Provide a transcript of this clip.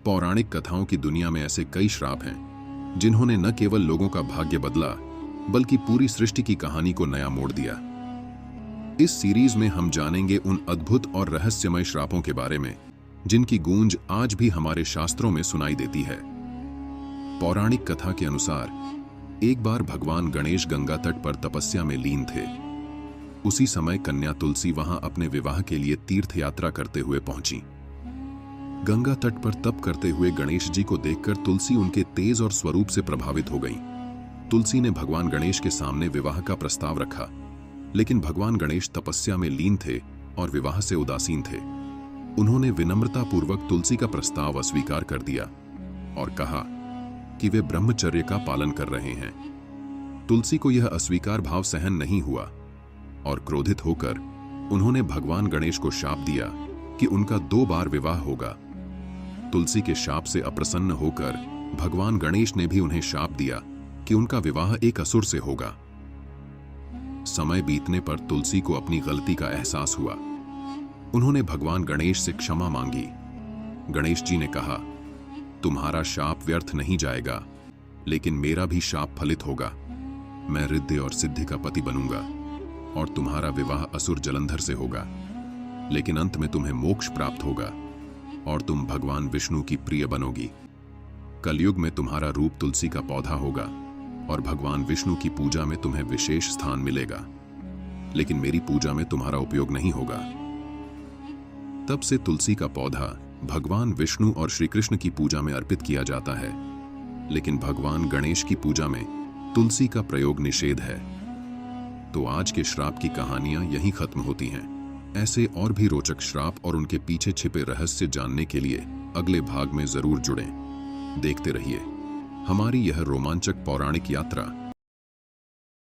पौराणिक कथाओं की दुनिया में ऐसे कई श्राप हैं जिन्होंने न केवल लोगों का भाग्य बदला बल्कि पूरी सृष्टि की कहानी को नया मोड़ दिया। इस सीरीज में हम जानेंगे उन अद्भुत और रहस्यमय श्रापों के बारे में जिनकी गूंज आज भी हमारे शास्त्रों में सुनाई देती है। पौराणिक कथा के अनुसार एक बार भगवान गणेश गंगा तट पर तपस्या में लीन थे। उसी समय कन्या तुलसी वहां अपने विवाह के लिए तीर्थ यात्रा करते हुए पहुंची। गंगा तट पर तप करते हुए गणेश जी को देखकर तुलसी उनके तेज और स्वरूप से प्रभावित हो गई। तुलसी ने भगवान गणेश के सामने विवाह का प्रस्ताव रखा, लेकिन भगवान गणेश तपस्या में लीन थे और विवाह से उदासीन थे। उन्होंने विनम्रतापूर्वक तुलसी का प्रस्ताव अस्वीकार कर दिया और कहा कि वे ब्रह्मचर्य का पालन कर रहे हैं। तुलसी को यह अस्वीकार भाव सहन नहीं हुआ और क्रोधित होकर उन्होंने भगवान गणेश को शाप दिया कि उनका 2 बार विवाह होगा। तुलसी के शाप से अप्रसन्न होकर भगवान गणेश ने भी उन्हें शाप दिया कि उनका विवाह एक असुर से होगा। समय बीतने पर तुलसी को अपनी गलती का एहसास हुआ। उन्होंने भगवान गणेश से क्षमा मांगी। गणेश जी ने कहा, तुम्हारा शाप व्यर्थ नहीं जाएगा, लेकिन मेरा भी शाप फलित होगा। मैं रिद्धि और सिद्धि का पति बनूंगा और तुम्हारा विवाह असुर जलंधर से होगा, लेकिन अंत में तुम्हें मोक्ष प्राप्त होगा और तुम भगवान विष्णु की प्रिय बनोगी। कलयुग में तुम्हारा रूप तुलसी का पौधा होगा और भगवान विष्णु की पूजा में तुम्हें विशेष स्थान मिलेगा, लेकिन मेरी पूजा में तुम्हारा उपयोग नहीं होगा। तब से तुलसी का पौधा भगवान विष्णु और श्री कृष्ण की पूजा में अर्पित किया जाता है, लेकिन भगवान गणेश की पूजा में तुलसी का प्रयोग निषेध है। तो आज के श्राप की कहानियां यहीं खत्म होती हैं। ऐसे और भी रोचक श्राप और उनके पीछे छिपे रहस्य जानने के लिए अगले भाग में जरूर जुड़ें। देखते रहिए हमारी यह रोमांचक पौराणिक यात्रा।